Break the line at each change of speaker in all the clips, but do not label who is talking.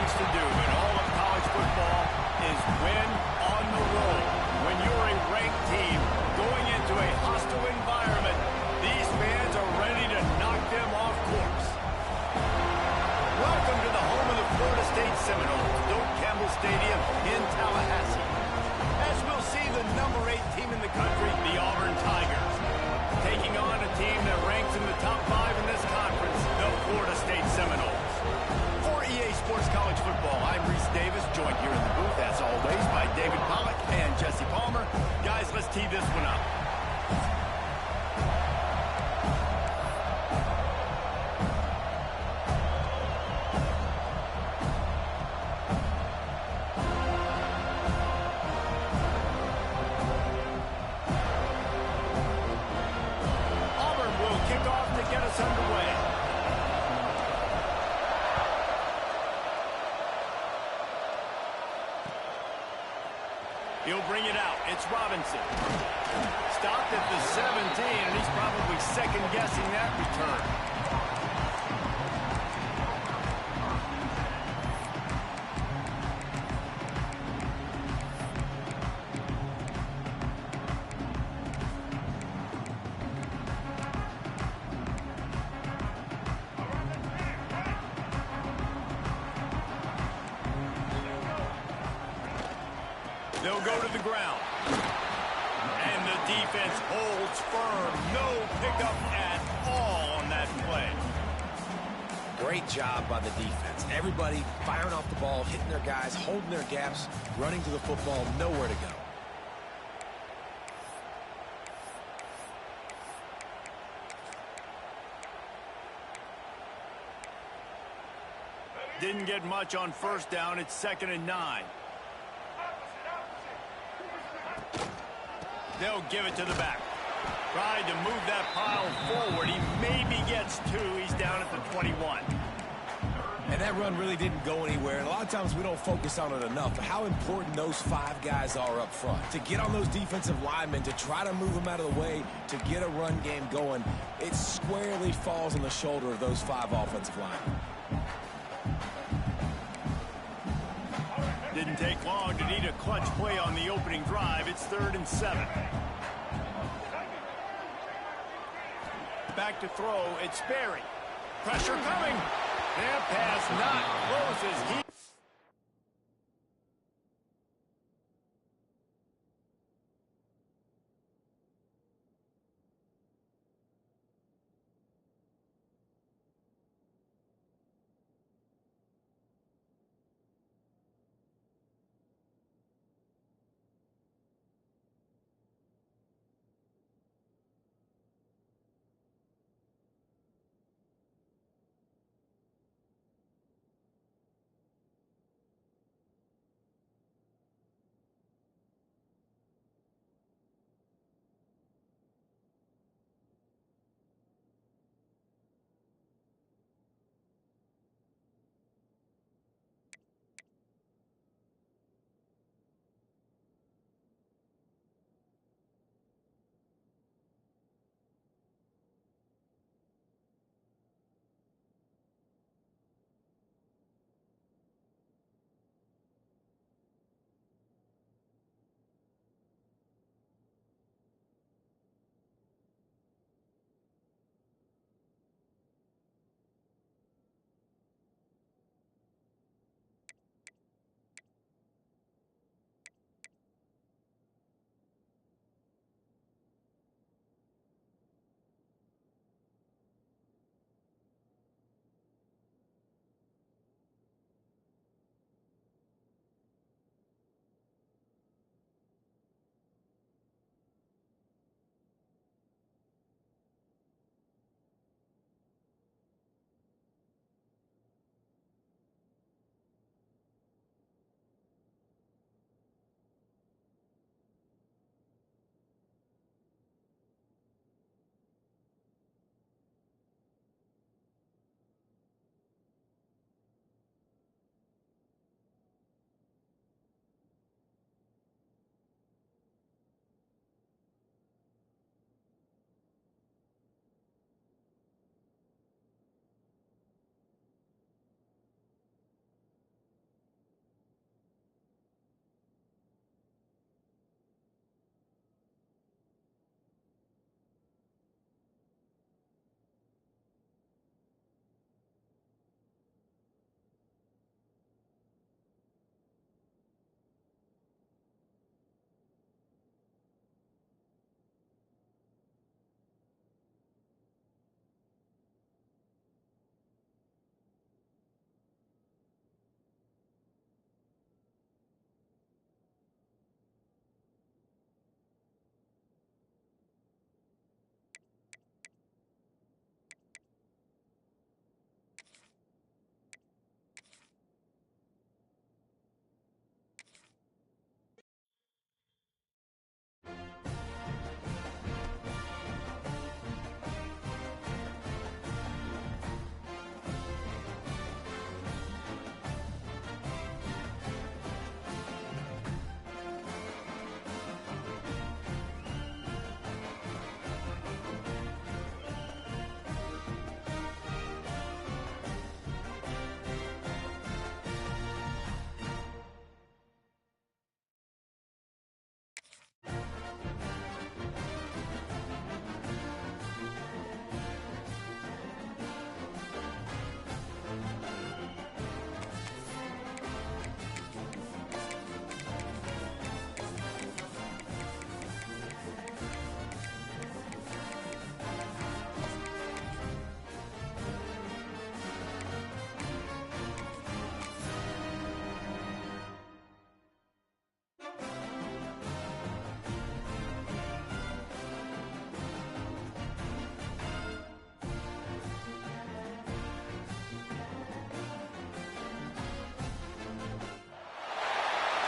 much to do, and all of college football is win on the road. When you're a ranked team going into a hostile environment, these fans are ready to knock them off course. Welcome to the home of the Florida State Seminoles, Doak Campbell Stadium in Tallahassee. As we'll see the number 8 team in the country, the Auburn Tigers, taking on a team that ranks in the top 5 in this conference, the Florida State Seminoles. For EA Sports College Football, I'm Reese Davis, joined here in the booth, as always, by David Pollack and Jesse Palmer. Guys, let's tee this one up. Get us underway. He'll bring it out. It's Robinson. Stopped at the 17, and he's probably second-guessing that return. They'll go to the ground. And the defense holds firm. No pickup at all on that play.
Great job by the defense. Everybody firing off the ball, hitting their guys, holding their gaps, running to the football, nowhere to go.
Didn't get much on first down. It's 2nd and 9. They'll give it to the back. Tried to move that pile forward. He maybe gets 2. He's down at the 21.
And that run really didn't go anywhere. And a lot of times we don't focus on it enough. But how important those 5 guys are up front. To get on those defensive linemen, to try to move them out of the way, to get a run game going, it squarely falls on the shoulder of those 5 offensive linemen.
Didn't take long to need a clutch play on the opening drive. It's 3rd and 7. Back to throw. It's Berry. Pressure coming. That pass not closes.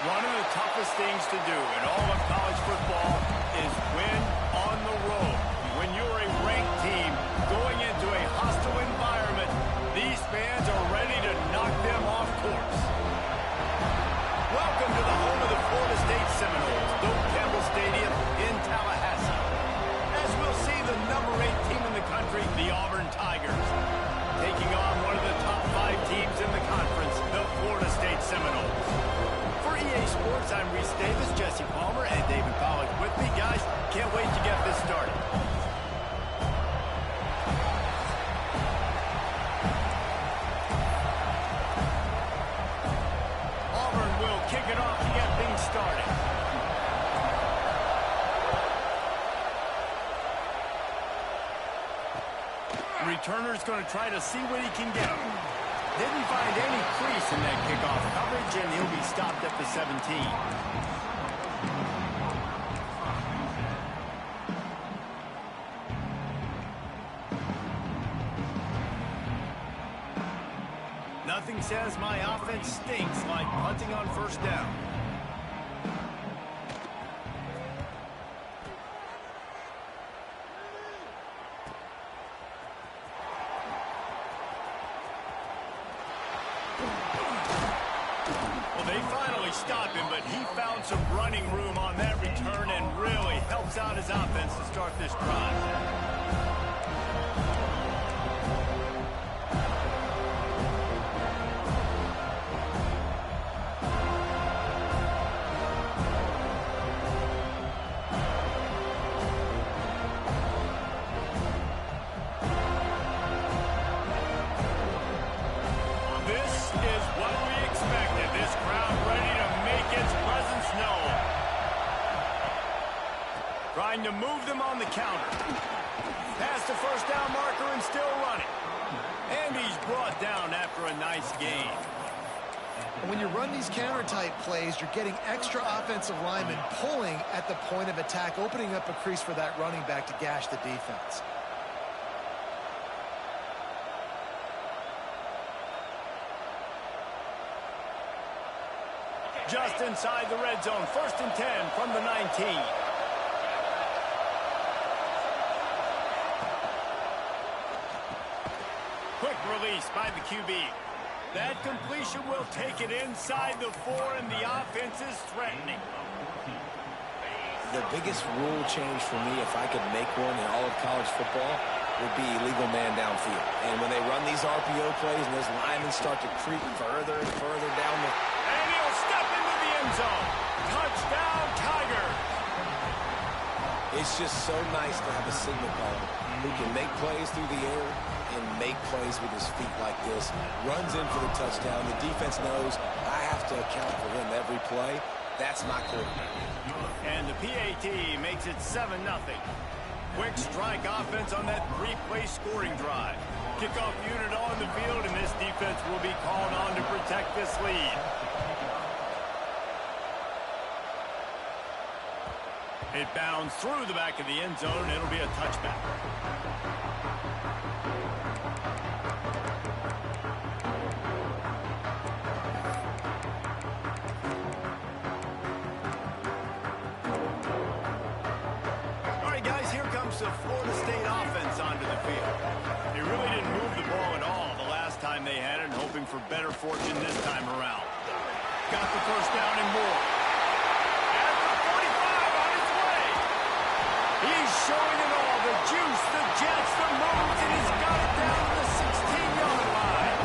One of the toughest things to do in all of college football is win on the road. When you're a ranked team going into a hostile environment, these fans are ready to knock them off course. Welcome to the home of the Florida State Seminoles, Doak Campbell Stadium in Tallahassee. As we'll see the number 8 team in the country, the Auburn Tigers, taking on one of the top 5 teams in the conference, the Florida State Seminoles. For EA Sports, I'm Reese Davis, Jesse Palmer, and David Pollack with me. Guys, can't wait to get this started. Auburn will kick it off to get things started. Returner's going to try to see what he can get. Didn't find any crease in that kickoff coverage, and he'll be stopped at the 17. Nothing says my offense stinks like punting on first down. Well, they finally stopped him, but he found some running room on that return and really helps out his offense to start this drive. Trying to move them on the counter. Past the first down marker and still running. And he's brought down after a nice gain.
When you run these counter-type plays, you're getting extra offensive linemen pulling at the point of attack, opening up a crease for that running back to gash the defense.
Just inside the red zone, 1st and 10 from the 19. Quick release by the QB. That completion will take it inside the 4, and the offense is threatening.
The biggest rule change for me, if I could make one in all of college football, would be illegal man downfield. And when they run these RPO plays and those linemen start to creep further and further down the...
And he'll step into the end zone. Touchdown, Tigers.
It's just so nice to have a signal caller who can make plays through the air and make plays with his feet like this. Runs in for the touchdown. The defense knows I have to account for him every play. That's my quarterback.
And the PAT makes it 7-0. Quick strike offense on that 3-play scoring drive. Kickoff unit on the field, and this defense will be called on to protect this lead. It bounds through the back of the end zone, and it'll be a touchback. The Florida State offense onto the field. They really didn't move the ball at all the last time they had it, hoping for better fortune this time around. Got the first down and more. At the 45 on its way. He's showing it all. The juice, the jets, the moves, and he's got it down to the 16-yard line.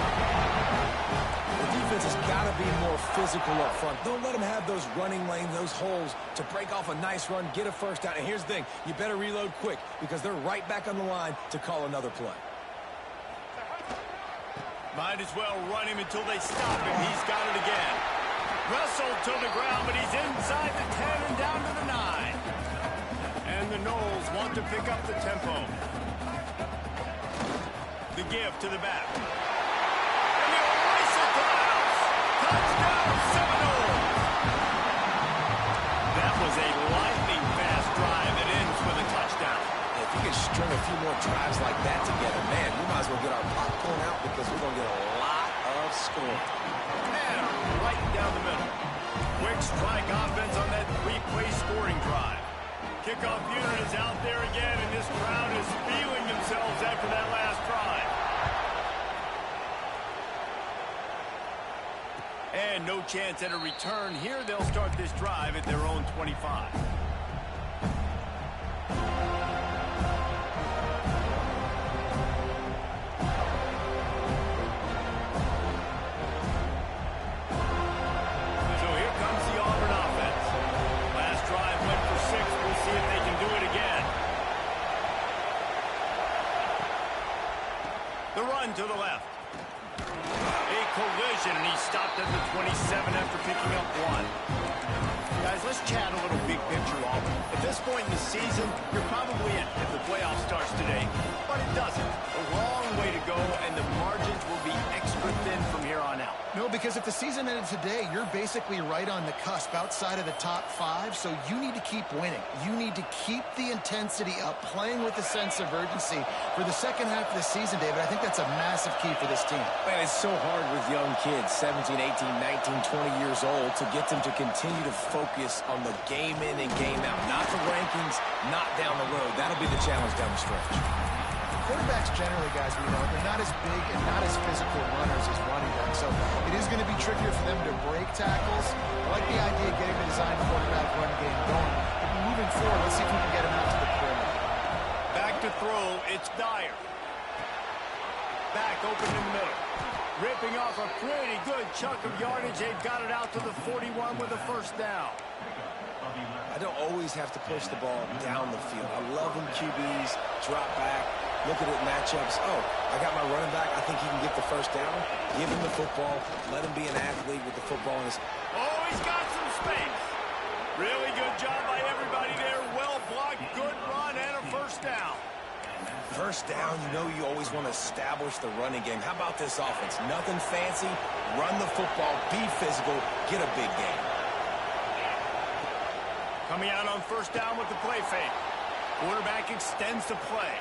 The defense has got to be more physical up front. Don't let them have those running lanes, those holes to break off a nice run, get a first down. And here's the thing, you better reload quick because they're right back on the line to call another play.
Might as well run him until they stop him. He's got it again. Wrestled to the ground, but he's inside the 10 and down to the 9. And the Noles want to pick up the tempo. The give to the back. And he'll race it to the house. Touchdown, Seminoles. That was a lightning-fast drive that ends with a touchdown.
If you can string a few more drives like that together, man, we might as well get our popcorn out because we're going to get a lot of scoring.
And right down the middle. Quick strike offense on that three-play scoring drive. Kickoff unit is out there again, and this crowd is feeling themselves after that last drive. And no chance at a return here. They'll start this drive at their own 25. So here comes the Auburn offense. Last drive went for 6. We'll see if they can do it again. The run to the left. A collision, and he stopped at the 27 after picking up 1. Guys, let's chat a little big picture, Auburn. At this point in the season, you're probably in if the playoff starts today. But it doesn't. A long way to go, and the margins will be extra thin from here on out.
No, because if the season ended today, you're basically right on the cusp outside of the top 5, so you need to keep winning. You need to keep the intensity up, playing with a sense of urgency for the second half of the season, David. I think that's a massive key for this team.
Man, it's so hard with young kids, 17, 18, 19, 20 years old, to get them to continue to focus on the game in and game out. Not the rankings, not down the road. That'll be the challenge down the stretch.
Quarterbacks generally, guys, we know, they're not as big and not as physical runners as running backs, so it is going to be trickier for them to break tackles. I like the idea of getting the design quarterback run game going. But moving forward, let's see if we can get him out to the perimeter.
Back to throw, it's Dyer. Back open in the middle. Ripping off a pretty good chunk of yardage. They've got it out to the 41 with a first down.
I don't always have to push the ball down the field. I love when QBs drop back, look at it matchups. Oh, I got my running back. I think he can get the first down. Give him the football. Let him be an athlete with the football in his...
Oh, he's got some space. Really good job by everybody there. Well blocked, good run, and a first down.
First down, you know you always want to establish the running game. How about this offense? Nothing fancy. Run the football, be physical, get a big game.
Coming out on first down with the play fake. Quarterback extends the play.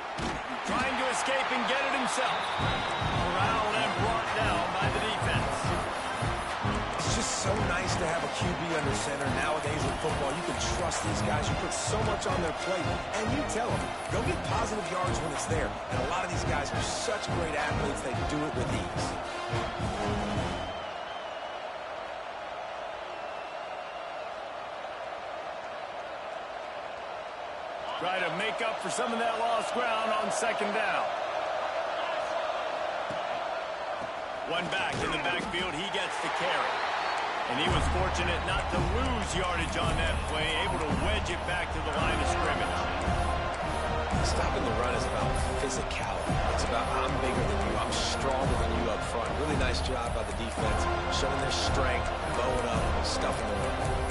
Trying to escape and get it himself. Corralled and brought down by the defense.
It's just so nice to have a QB under center nowadays in football. You can trust these guys. You put so much on their plate. And you tell them, go get positive yards when it's there. And a lot of these guys are such great athletes, they do it with ease.
Try to make up for some of that lost ground on second down. One back in the backfield. He gets the carry. And he was fortunate not to lose yardage on that play, able to wedge it back to the line of scrimmage.
Stopping the run is about physicality. It's about I'm bigger than you. I'm stronger than you up front. Really nice job by the defense, showing their strength, bowing up, stuffing the run.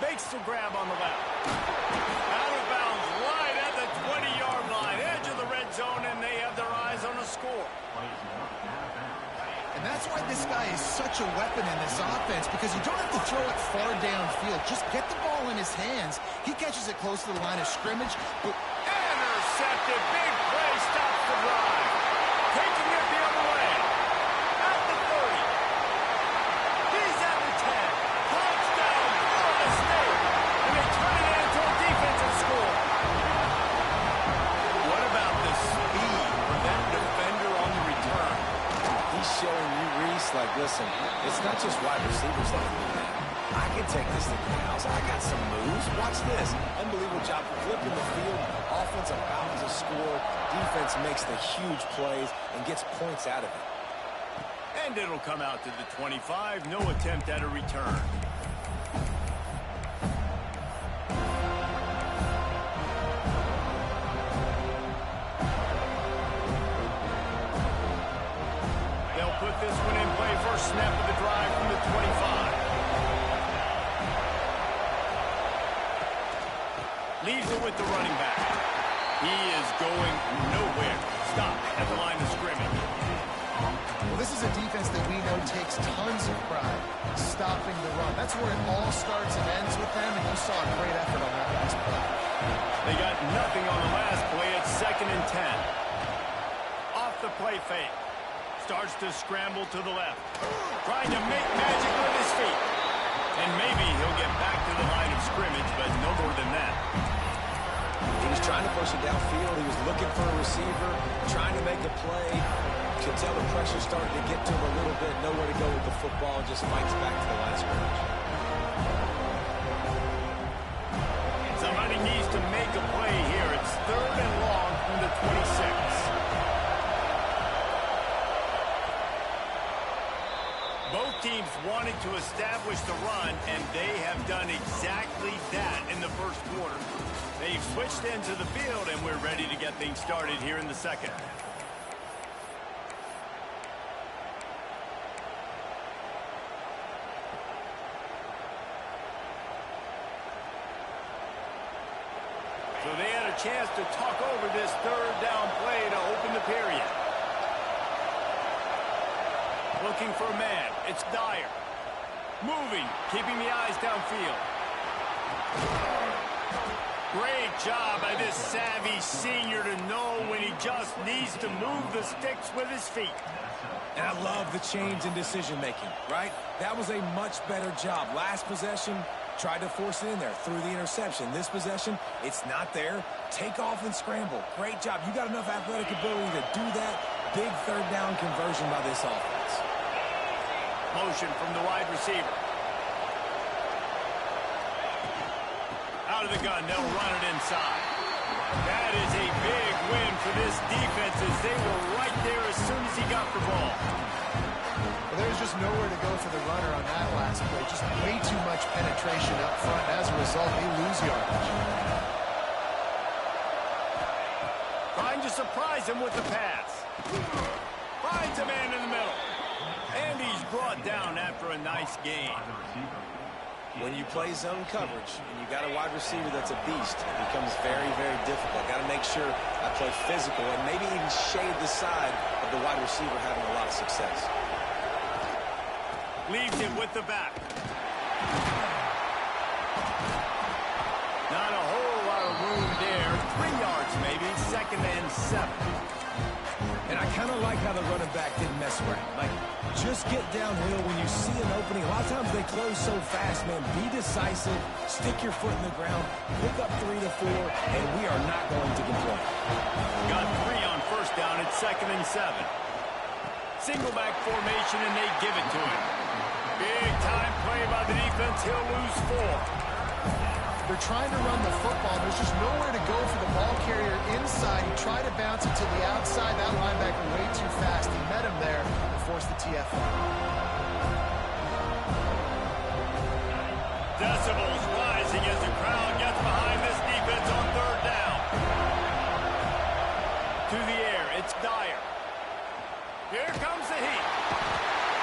Makes the grab on the left. Out of bounds, right at the 20-yard line. Edge of the red zone, and they have their eyes on a score.
And that's why this guy is such a weapon in this offense, because you don't have to throw it far downfield. Just get the ball in his hands. He catches it close to the line of scrimmage. But
intercepted. Big play stops the drive. Taking it the other way. At the 30. He's at the 10. Touchdown, Florida State. And they turn it into a defensive score. What about the speed for that defender on the return?
He's showing you, Reese, like, listen, it's not just wide receivers that can do that. I can take this thing to the house. I got some moves. Watch this. Unbelievable job flipping the field. Offense about to score. Defense makes the huge plays and gets points out of it.
And it'll come out to the 25. No attempt at a return. They'll put this one in play. First snap of the drive from the 25. Leaves it with the running back. He is going nowhere. Stop at the line of scrimmage.
Well, this is a defense that we know takes tons of pride stopping the run. That's where it all starts and ends with them, and you saw a great effort on that last play.
They got nothing on the last play. It's 2nd and 10. Off the play fake. Starts to scramble to the left. Trying to make magic with his feet. And maybe he'll get back to the line of scrimmage, but no more than that.
He was trying to push it downfield. He was looking for a receiver, trying to make a play. You can tell the pressure started to get to him a little bit. Nowhere to go with the football, and just fights back to the line of scrimmage.
Somebody needs to make a play here. It's 3rd and long from the 26. Both teams wanted to establish the run, and they have done exactly that in the first quarter. They've switched into the field, and we're ready to get things started here in the second. So they had a chance to talk over this 3rd down play to open the period. Looking for a man. It's Dyer. Moving, keeping the eyes downfield. Great job by this savvy senior to know when he just needs to move the sticks with his feet.
And I love the change in decision-making, right? That was a much better job. Last possession, tried to force it in there through the interception. This possession, it's not there. Take off and scramble. Great job. You got enough athletic ability to do that. Big 3rd down conversion by this offense.
Motion from the wide receiver. Out of the gun, they'll run it inside. That is a big win for this defense as they were right there as soon as he got the ball.
Well, there's just nowhere to go for the runner on that last play. Just way too much penetration up front. As a result, they lose yardage.
Trying to surprise him with the pass. Finds a man in the middle. And he's brought down after a nice gain.
When you play zone coverage and you got a wide receiver that's a beast, it becomes very, very difficult. Got to make sure I play physical and maybe even shade the side of the wide receiver having a lot of success.
Leaves it with the back. Not a whole lot of room there. 3 yards maybe. 2nd and 7.
And I kind of like how the running back didn't mess around. Like, just get downhill when you see an opening. A lot of times they close so fast, man. Be decisive. Stick your foot in the ground. Pick up 3 to 4, and we are not going to complain.
Got 3 on 1st down. It's 2nd and 7. Single back formation, and they give it to him. Big time play by the defense. He'll lose 4.
They're trying to run the football. There's just nowhere to go for the ball carrier inside. He tried to bounce it to the outside. That linebacker way too fast. He met him there and forced the TFL.
Decibels rising as the crowd gets behind this defense on 3rd down. To the air, it's Dyer. Here comes the heat.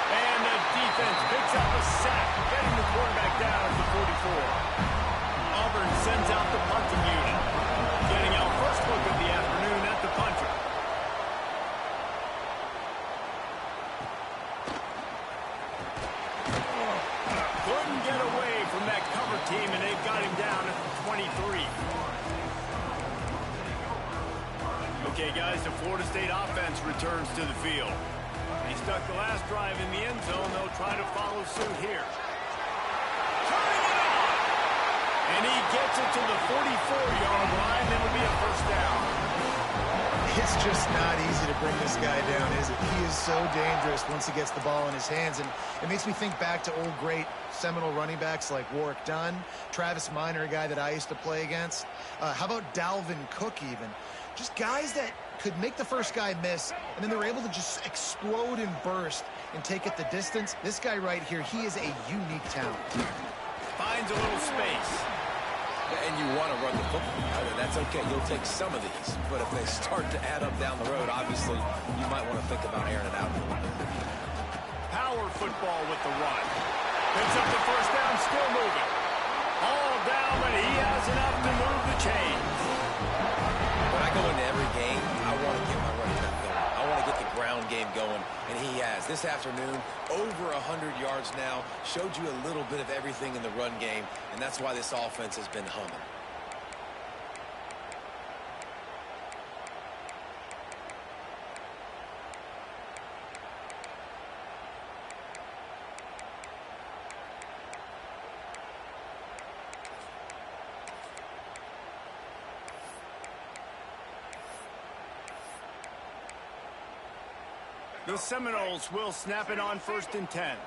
And the defense picks up a sack, getting the quarterback down at the 44. Auburn sends out the punting unit. Getting out first look of the afternoon at the punter. Couldn't get away from that cover team, and they've got him down at the 23. Okay, guys, the Florida State offense returns to the field. They stuck the last drive in the end zone. They'll try to follow suit here. And he gets it to the 44-yard line. That'll be a 1st down.
It's just not easy to bring this guy down, is it? He is so dangerous once he gets the ball in his hands. And it makes me think back to old great Seminole running backs like Warwick Dunn, Travis Minor, a guy that I used to play against. How about Dalvin Cook even? Just guys that could make the first guy miss, and then they were able to just explode and burst and take it the distance. This guy right here, he is a unique talent.
Finds a little space.
And you want to run the football. That's okay. You'll take some of these. But if they start to add up down the road, obviously, you might want to think about airing it out.
Power football with the run. Picks up the 1st down, still moving. All down, but he has enough to move the chains.
When I go into every game, I want to get my running back going. I want to get the ground game going, and he has. This afternoon, over 100 yards now, showed you a little bit of everything in the run game, and that's why this offense has been humming.
The Seminoles will snap it on 1st and 10.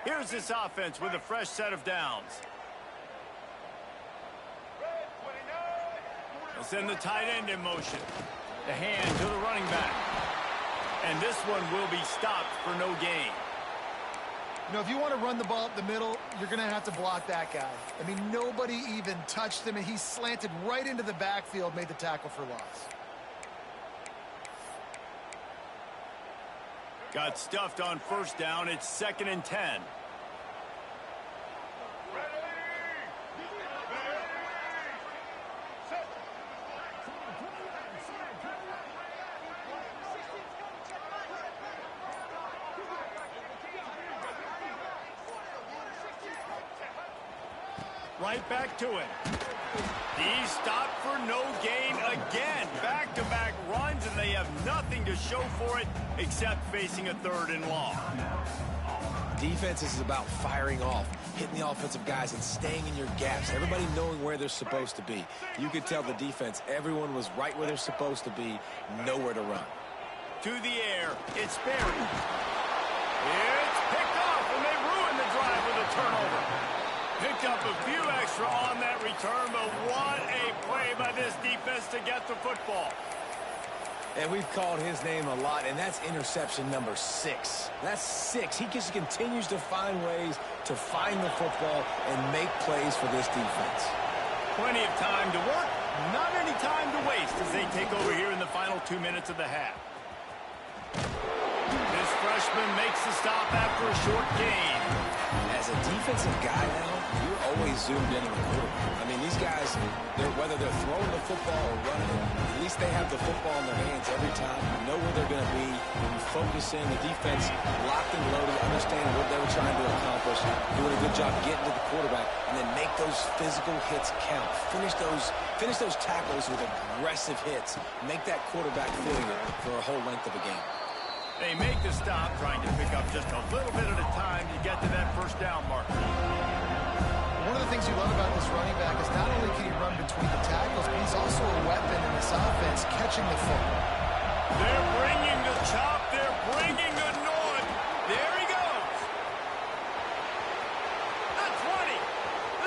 Here's this offense with a fresh set of downs. They'll send the tight end in motion. The hand to the running back. And this one will be stopped for no gain.
You know, if you want to run the ball up the middle, you're going to have to block that guy. I mean, nobody even touched him, and he slanted right into the backfield, made the tackle for loss.
Got stuffed on 1st down. It's 2nd and 10. Right back to it. He's stopped for no gain again. Back-to-back runs, and they have nothing to show for it except facing a 3rd and long.
Defense is about firing off, hitting the offensive guys and staying in your gaps. Everybody knowing where they're supposed to be. You could tell the defense, everyone was right where they're supposed to be, nowhere to run.
To the air, it's Berry. It's picked off, and they ruin the drive with a turnover. Picked up a few extra on that return, but what a play by this defense to get the football.
And we've called his name a lot, and that's interception number 6. That's 6. He just continues to find ways to find the football and make plays for this defense.
Plenty of time to work, not any time to waste as they take over here in the final 2 minutes of the half. This freshman makes the stop after a short gain.
As a defensive guy now, you're always zoomed in on the quarterback. I mean, these guys, whether they're throwing the football or running it, at least they have the football in their hands every time. You know where they're going to be. You focus in, the defense locked and loaded, understand what they were trying to accomplish, doing a good job getting to the quarterback, and then make those physical hits count. Finish those tackles with aggressive hits. Make that quarterback feeling it for a whole length of a game.
They make the stop, trying to pick up just a little bit at a time to get to that 1st down marker.
One of the things you love about this running back is not only can he run between the tackles, but he's also a weapon in this offense, catching the football.
They're bringing the chop. They're bringing the noise. There he goes. The 20.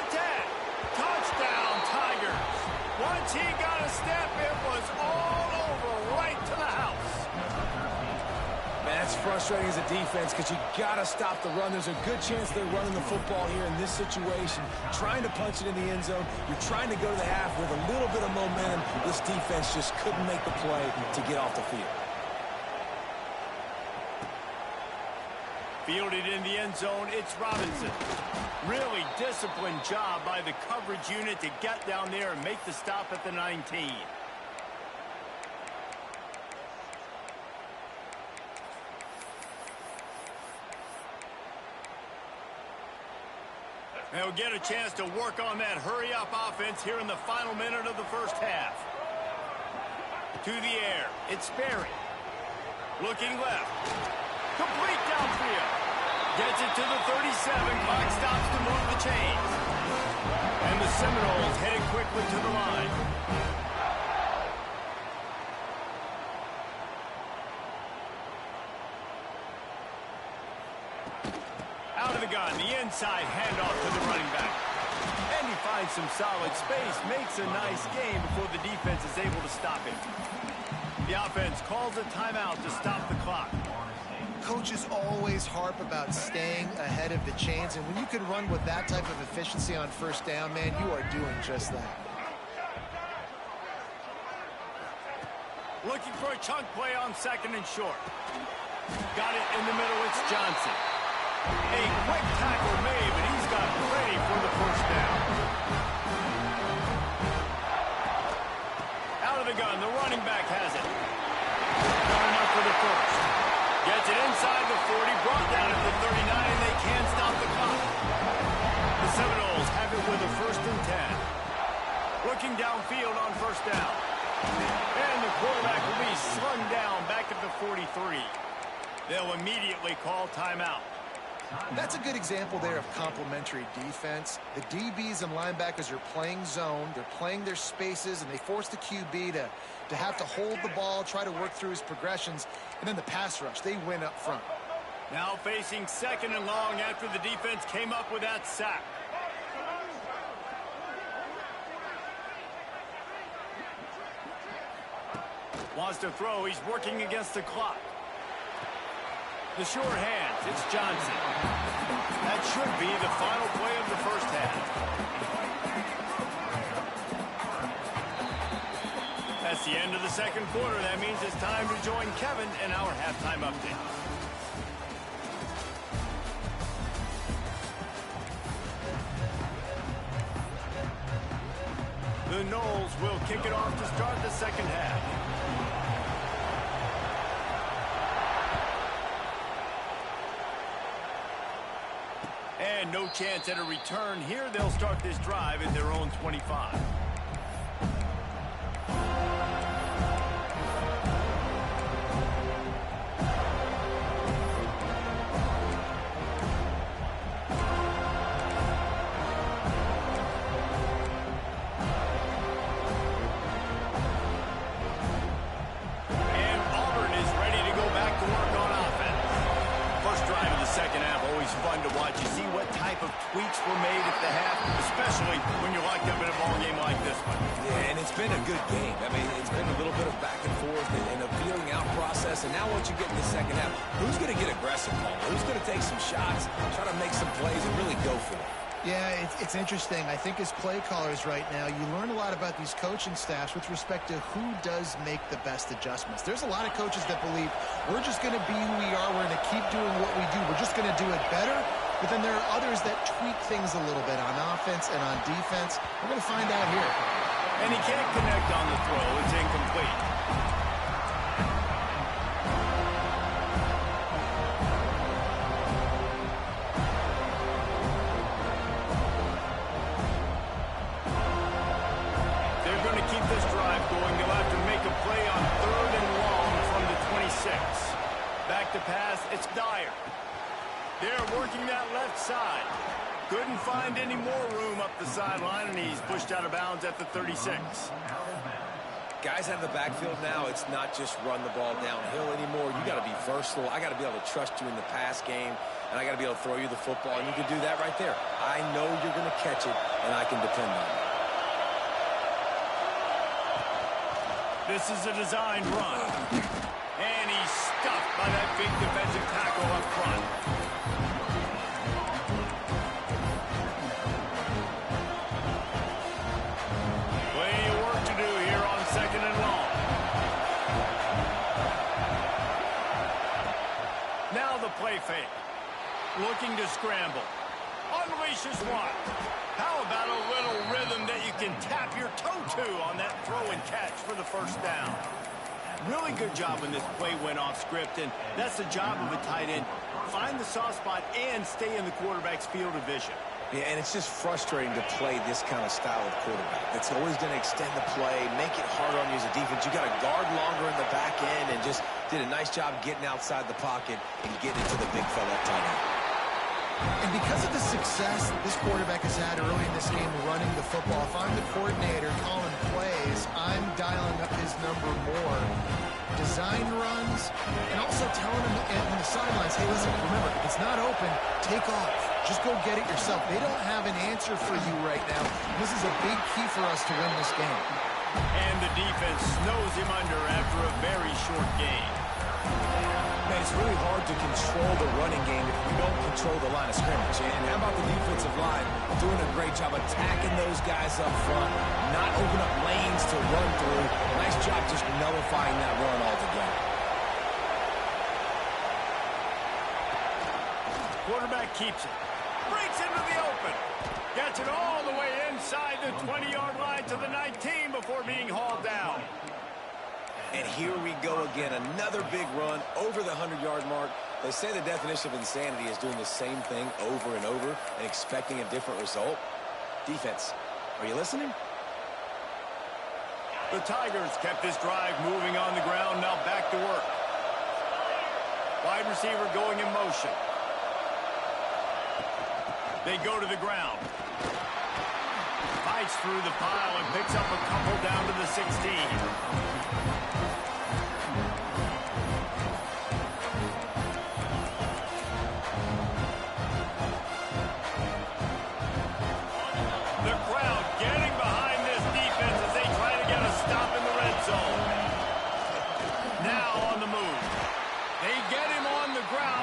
The 10. Touchdown, Tigers. Once he got a step, it was all over right to the house.
Man, that's frustrating as a defense because you got to stop the run. There's a good chance they're running the football here in this situation, trying to punch it in the end zone. You're trying to go to the half with a little bit of momentum. This defense just couldn't make the play to get off the field.
Fielded in the end zone, it's Robinson. Really disciplined job by the coverage unit to get down there and make the stop at the 19. They'll get a chance to work on that hurry-up offense here in the final minute of the 1st half. To the air, it's Berry. Looking left. Complete downfield. Gets it to the 37. Clock stops to move the chains. And the Seminoles headed quickly to the line. Out of the gun, the inside handoff to the running back. And he finds some solid space, makes a nice gain before the defense is able to stop him. The offense calls a timeout to stop the clock.
Coaches always harp about staying ahead of the chains, and when you can run with that type of efficiency on first down, man, you are doing just that.
Looking for a chunk play on second and short. Got it in the middle, it's Johnson. A quick tackle made, but he's got ready for the first down. Out of the gun, the running back has it. Not enough for the first. Gets it inside the 40, brought down at the 39, and they can't stop the clock. The Seminoles have it with a 1st and 10. Looking downfield on first down. And the quarterback will be slung down back at the 43. They'll immediately call timeout.
That's a good example there of complementary defense. The DBs and linebackers are playing zone, they're playing their spaces, and they force the QB to have to hold the ball, try to work through his progressions, and then the pass rush, they win up front.
Now facing 2nd and long after the defense came up with that sack. Wants to throw, he's working against the clock. The short hands, it's Johnson. That should be the final play of the first half. That's the end of the second quarter. That means it's time to join Kevin in our halftime update. The Noles will kick it off to start the second half. And no chance at a return here. They'll start this drive at their own 25. And Auburn is ready to go back to work on offense. First drive of the second half, always fun to watch. You see what type of tweaks were made at the half, especially when you're locked up in a ball game like this one.
Yeah, and it's been a good game. I mean, it's been a little bit of back and forth and a feeling out process. And now once you get in the second half, who's going to get aggressive, Paul? Who's going to take some shots, try to make some plays, and really go for it?
Yeah, it's interesting. I think as play callers right now, you learn a lot about these coaching staffs with respect to who does make the best adjustments. There's a lot of coaches that believe we're just going to be who we are. We're going to keep doing what we do. We're just going to do it better. But then there are others that tweak things a little bit on offense and on defense. We're going to find out here.
And he can't connect on the throw. It's incomplete. They're going to keep this drive going. They'll have to make a play on 3rd and long from the 26. Back to pass. It's Dyer. They're working that left side. Couldn't find any more room up the sideline, and he's pushed out of bounds at the 36.
Guys out of the backfield now, it's not just run the ball downhill anymore. You got to be versatile. I got to be able to trust you in the pass game, and I got to be able to throw you the football, and you can do that right there. I know you're going to catch it, and I can depend on it.
This is a designed run. And he's stuffed by that big defensive tackle up front. Plenty of work to do here on 2nd and long. Now the play fake. Looking to scramble. Unleashes one. How about a little rhythm that you can tap your toe to on that throw and catch for the first down? Really good job when this play went off script, and that's the job of a tight end. Find the soft spot and stay in the quarterback's field of vision.
Yeah, and it's just frustrating to play this kind of style of quarterback. It's always going to extend the play, make it harder on you as a defense. You got to guard longer in the back end, and just did a nice job getting outside the pocket and getting it to the big fella tight end.
And because of the success this quarterback has had early in this game running the football, if I'm the coordinator calling plays, I'm dialing up his number more. Design runs, and also telling him on the sidelines, hey, listen, remember, it's not open, take off. Just go get it yourself. They don't have an answer for you right now. This is a big key for us to win this game.
And the defense snows him under after a very short game.
Man, it's really hard to control the running game if you don't control the line of scrimmage. And how about the defensive line doing a great job attacking those guys up front, not opening up lanes to run through. Nice job just nullifying that run altogether.
Quarterback keeps it. Breaks into the open. Gets it all the way inside the 20-yard line to the 19 before being hauled down.
And here we go again, another big run over the 100-yard mark. They say the definition of insanity is doing the same thing over and over and expecting a different result. Defense, are you listening?
The Tigers kept this drive moving on the ground, now back to work. Wide receiver going in motion. They go to the ground. Fights through the pile and picks up a couple down to the 16.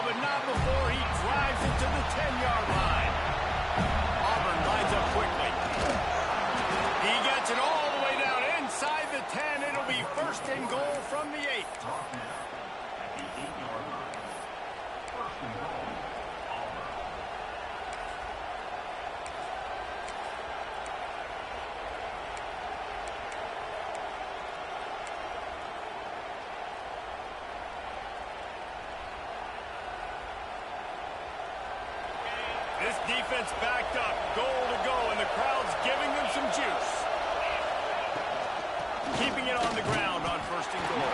But not before he drives it to the 10-yard line. Auburn lines up quickly. He gets it all the way down inside the 10. It'll be first and goal from the 8. This defense backed up, goal to go, and the crowd's giving them some juice. Keeping it on the ground on first and goal.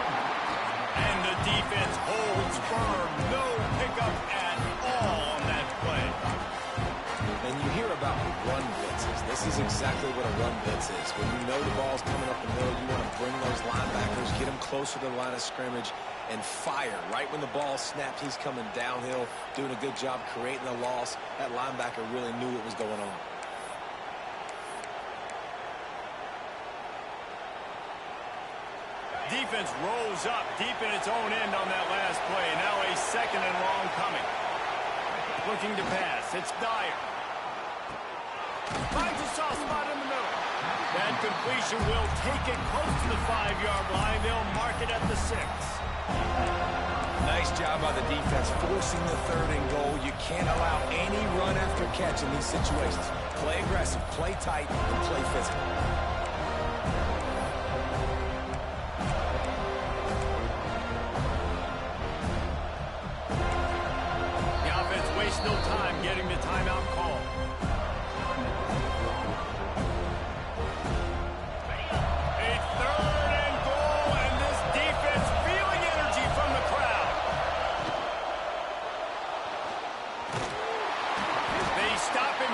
And the defense holds firm. No pickup at all on that play.
And you hear about run blitzes. This is exactly what a run blitz is. When you know the ball's coming up the middle, you want to bring those linebackers, get them closer to the line of scrimmage, and fire. Right when the ball snaps, he's coming downhill, doing a good job creating a loss. That linebacker really knew what was going on.
Defense rolls up deep in its own end on that last play. Now a second and long coming. Looking to pass. It's Dyer. Finds a soft spot in the middle. That completion will take it close to the 5-yard line. They'll mark it at the 6.
Nice job by the defense forcing the third and goal. You can't allow any run after catch in these situations. Play aggressive, play tight, and play physical.
The offense wastes no time getting the timeout call.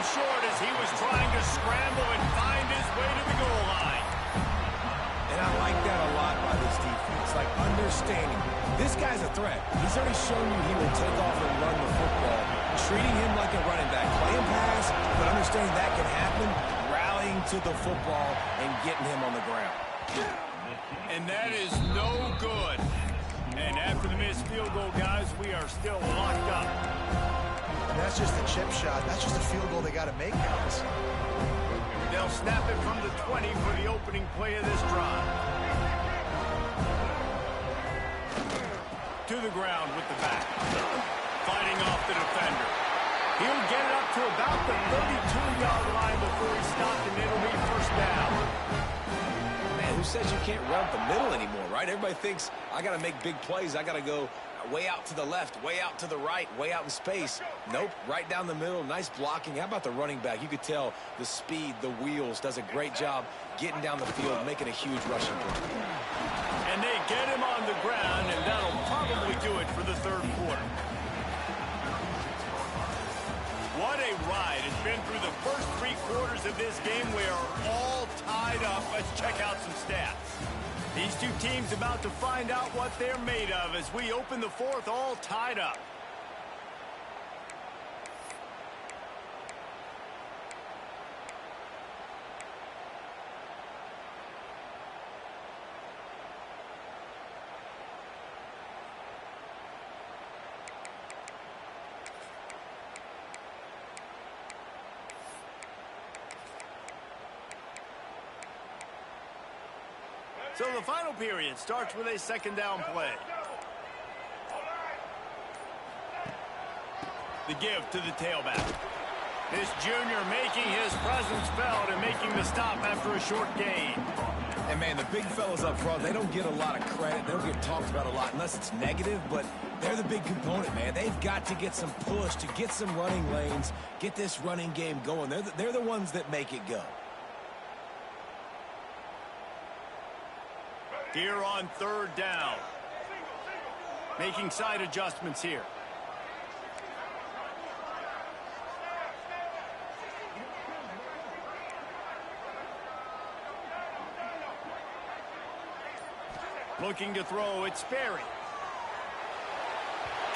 Short as he was trying to scramble and find his way to the goal line.
And I like that a lot by this defense. Like understanding this guy's a threat. He's already shown you he will take off and run the football. Treating him like a running back. Playing pass, but understanding that can happen. Rallying to the football and getting him on the ground.
And that is no good. And after the missed field goal, guys, we are still locked up.
And that's just a chip shot. That's just a field goal they got to make, guys.
They'll snap it from the 20 for the opening play of this drive. To the ground with the back. Fighting off the defender. He'll get it up to about the 32-yard line before he's stopped, and it'll be first down.
Man, who says you can't run up the middle anymore, right? Everybody thinks, I got to make big plays. I got to go way out to the left, way out to the right, way out in space. Nope, right down the middle. Nice blocking. How about the running back? You could tell the speed, the wheels, does a great job getting down the field, making a huge rushing play.
And they get him on the ground, and that'll probably do it for the third quarter. a ride. It's been through the first 3 quarters of this game. We are all tied up. Let's check out some stats. These two teams about to find out what they're made of as we open the 4th all tied up. So the final period starts with a 2nd down play. The give to the tailback. This junior making his presence felt and making the stop after a short gain.
And, man, the big fellas up front, they don't get a lot of credit. They don't get talked about a lot unless it's negative, but they're the big component, man. They've got to get some push, to get some running lanes, get this running game going. They're the ones that make it go.
Here on 3rd down. Making side adjustments here. Looking to throw, it's Sperry.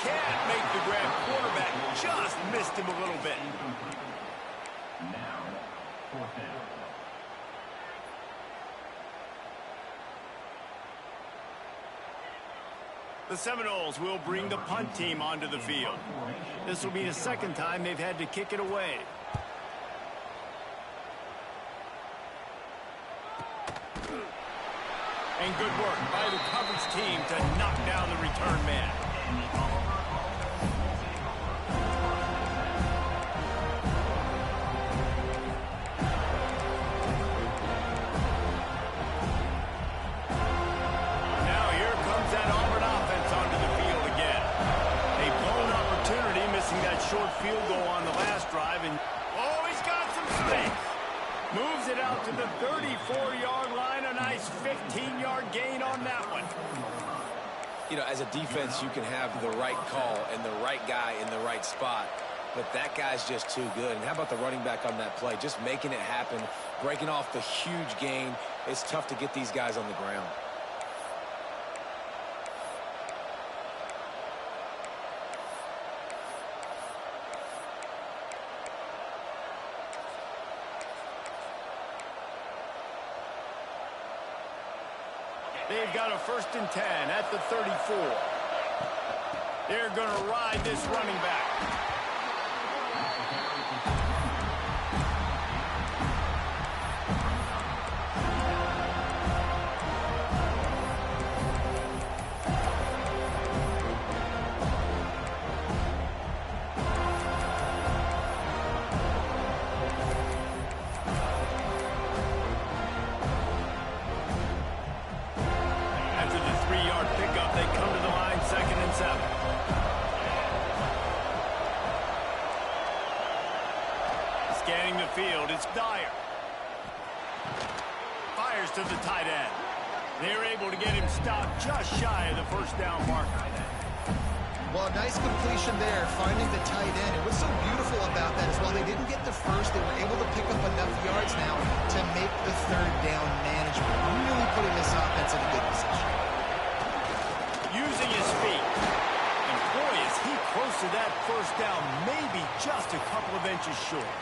Can't make the grab. Quarterback just missed him a little bit.
Now, 4th down.
The Seminoles will bring the punt team onto the field. This will be the 2nd time they've had to kick it away. And good work by the coverage team to knock down the return man. Now here comes that Auburn offense onto the field again. A blown opportunity, missing that short field goal on the last drive. And oh, he's got some space. Moves it out to the 34-yard line. A nice 15-yard gain on that one.
You know, as a defense, you can have the right call and the right guy in the right spot, but that guy's just too good. And how about the running back on that play? Just making it happen, breaking off the huge gain. It's tough to get these guys on the ground.
They've got a 1st and 10 at the 34. They're going to ride this running back. After the 3-yard pickup, they come to the line, 2nd and 7. Scanning the field, it's Dyer. Fires to the tight end. They're able to get him stopped just shy of the 1st down marker.
Well, nice completion there, finding the tight end. And what's so beautiful about that is while they didn't get the first, they were able to pick up enough yards now to make the 3rd down management. Really putting this offense in a good position.
Using his feet. And boy, is he close to that 1st down, maybe just a couple of inches short.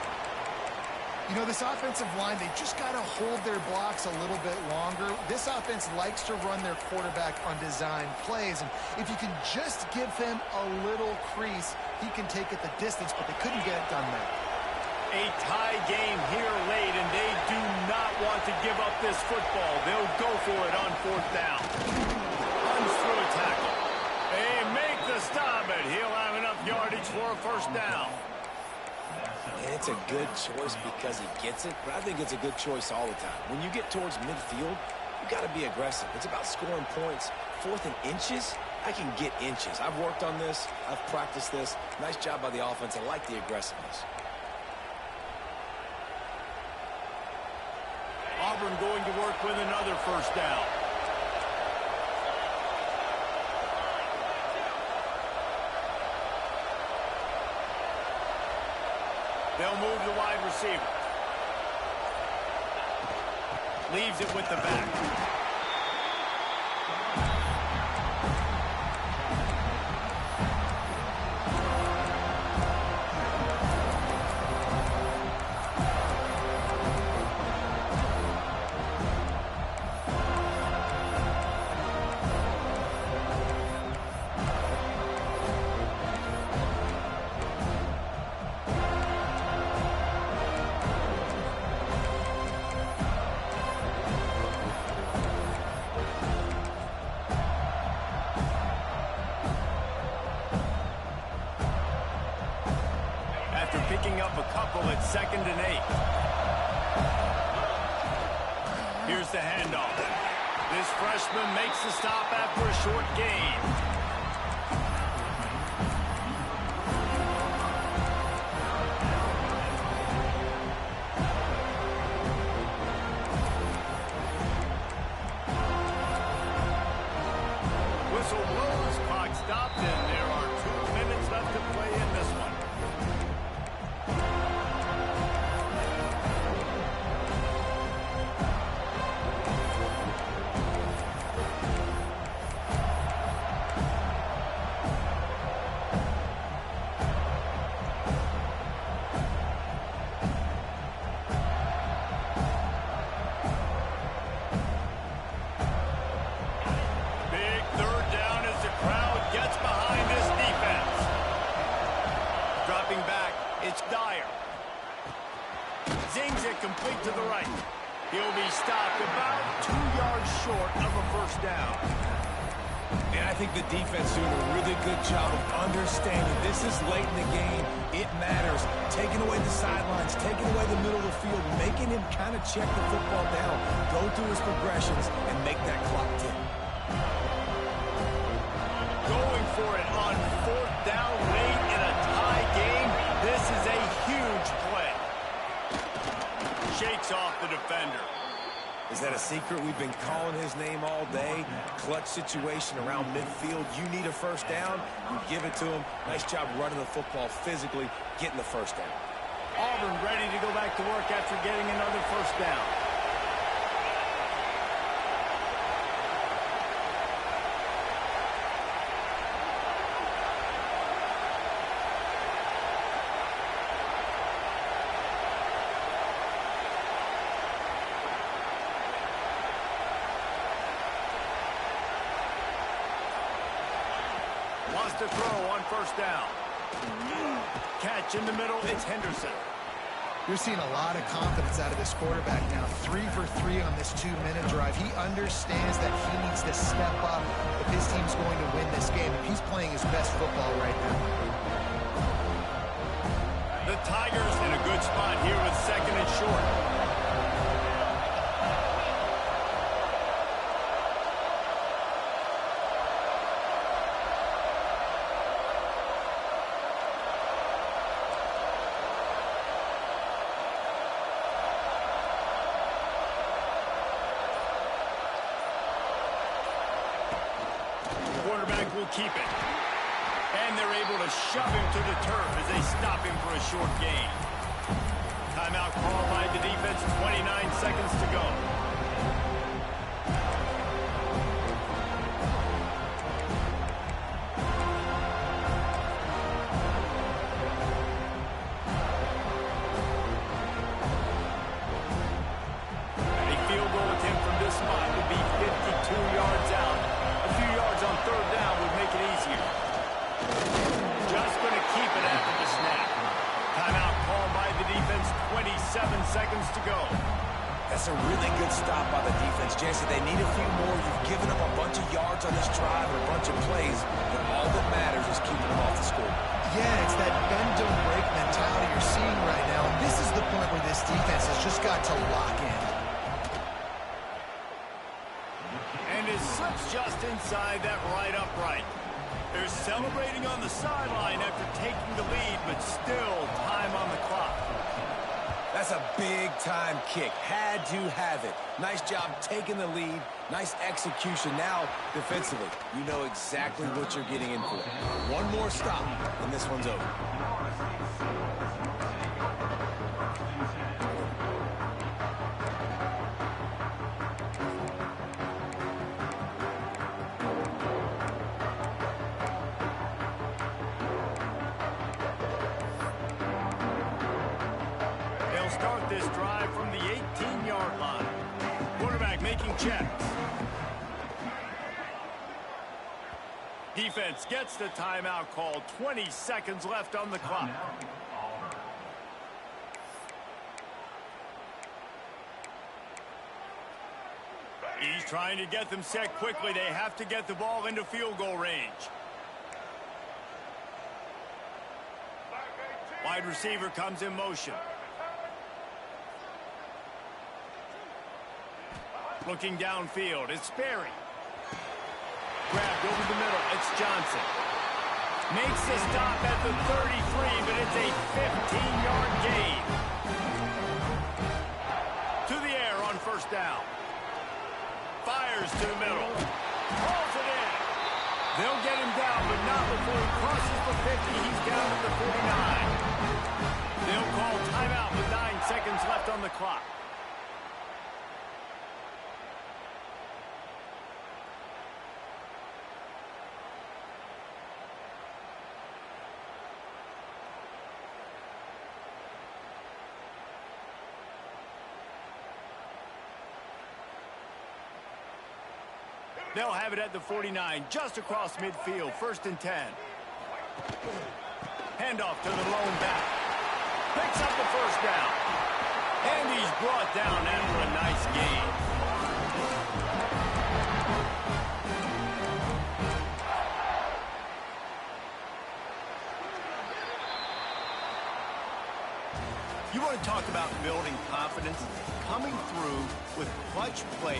You know, this offensive line, they just got to hold their blocks a little bit longer. This offense likes to run their quarterback on design plays, and if you can just give him a little crease, he can take it the distance, but they couldn't get it done there.
A tie game here late, and they do not want to give up this football. They'll go for it on 4th down. Runs through a tackle. They make the stop, and he'll have enough yardage for a 1st down.
And it's a good choice because he gets it, but I think it's a good choice all the time. When you get towards midfield, you got to be aggressive. It's about scoring points. 4th and inches, I can get inches. I've worked on this. I've practiced this. Nice job by the offense. I like the aggressiveness.
Auburn going to work with another 1st down. They'll move the wide receiver. Leaves it with the back. Picking up a couple at 2nd and 8. Here's the handoff. This freshman makes the stop after a short gain. Whistle blows, clock stopped, and there are 2 minutes left to play in this one. Zings it complete to the right. He'll be stopped about 2 yards short of a first down.
And I think the defense doing a really good job of understanding this is late in the game. It matters. Taking away the sidelines, taking away the middle of the field, making him kind of check the football down, go through his progressions, and make that clock tick.
Going for it on 4th down late in a tie game. This is a huge play. Shakes off the defender.
Is that a secret? We've been calling his name all day. Clutch situation around midfield. You need a first down, you give it to him. Nice job running the football physically, getting the first down.
Auburn ready to go back to work after getting another first down. Wants to throw on first down. Catch in the middle, it's Henderson.
You're seeing a lot of confidence out of this quarterback now. 3 for 3 on this 2-minute drive. He understands that he needs to step up if his team's going to win this game. He's playing his best football right now.
The Tigers in a good spot here with 2nd and short. Quarterback will keep it. And they're able to shove him to the turf as they stop him for a short gain. Timeout called by the defense, 29 seconds to go. A field goal attempt from this spot would be 52 yards out. A few yards on 3rd down would make it easier. Just going to keep it after the snap. Timeout called by the defense, 27 seconds to go.
That's a really good stop by the defense, Jason. They need a few more. You've given them a bunch of yards on this drive and a bunch of plays, but all that matters is keeping them off the score.
Yeah, it's that bend, don't break mentality you're seeing right now. And this is the point where this defense has just got to lock in.
And it slips just inside that right upright. They're celebrating on the sideline after taking the lead, but still time on the clock.
That's a big-time kick. Had to have it. Nice job taking the lead. Nice execution. Now, defensively, you know exactly what you're getting in for. One more stop, and this one's over.
start this drive from the 18-yard line. Quarterback making checks. Defense gets the timeout called. 20 seconds left on the clock. He's trying to get them set quickly. They have to get the ball into field goal range. Wide receiver comes in motion. Looking downfield, it's Sperry. Grabbed over the middle, it's Johnson. Makes the stop at the 33, but it's a 15-yard gain. To the air on first down. Fires to the middle. Hauls it in. They'll get him down, but not before he crosses the 50. He's down to the 49. They'll call timeout with 9 seconds left on the clock. They'll have it at the 49, just across midfield, 1st and 10. Handoff to the lone back. Picks up the first down. And he's brought down after a nice gain. You want to talk about building confidence? Coming through with clutch plays,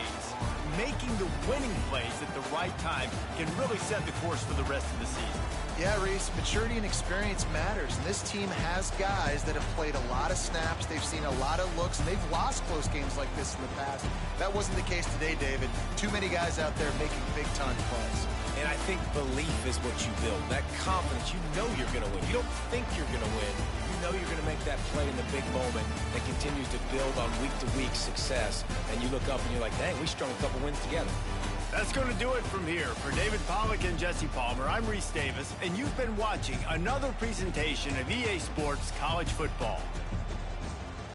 making the winning plays at the right time can really set the course for the rest of the season.
Yeah, Reese, maturity and experience matters, and this team has guys that have played a lot of snaps, they've seen a lot of looks, and they've lost close games like this in the past. That wasn't the case today, David. Too many guys out there making big-time plays.
And I think belief is what you build. That confidence, you know you're going to win. You don't think you're going to win. You know you're going to make that play in the big moment that continues to build on week-to-week success. And you look up and you're like, dang, we strung a couple wins together.
That's going to do it from here. For David Pollack and Jesse Palmer, I'm Reese Davis, and you've been watching another presentation of EA Sports College Football.